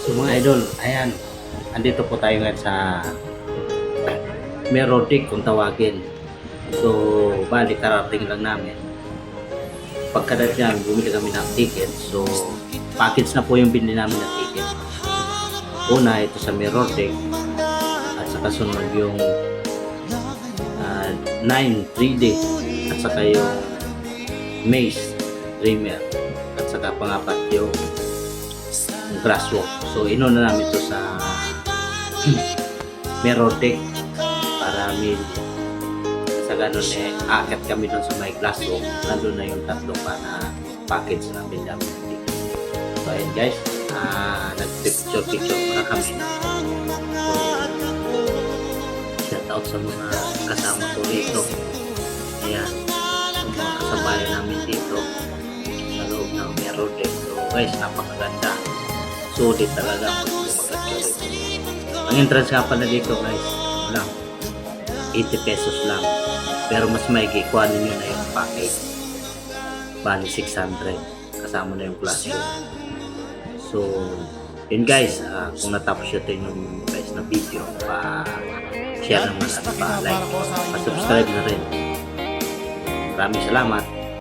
So mga idol, ayan, andito po tayo ngayon sa Mirror Deck kung tawagin. So, bali karating lang namin. Pagkadat yan, bumili kami ng ticket. So, package na po yung binili namin ng ticket. Una, ito sa Mirror Deck. At saka sunod yung 9 3D. At saka yung Maze Dreamer. At saka pangapat yung Grasswalk. So, inuna namin ito sa Mirror Deck para sa ganun akit kami doon sa may Grasswalk. Nandun na yung tatlo pa na package na binili. So, ayun guys, nag-picture muna kami. So, shout out sa mga kasama ko dito. Ayan, yung mga kasabayan namin dito sa loob ng Mirror Deck. So guys, napakaganda. Sulit talaga pag magkakaroon. Ang entrance nga pala dito guys, lang 80 pesos lang. Pero mas maigi, kuhanin nyo na yung package. Bali 600. Kasama na yung classroom. So, yun guys, kung natapos yun yung guys na video, pa-share naman at pa-like, pa-subscribe na rin. Maraming salamat.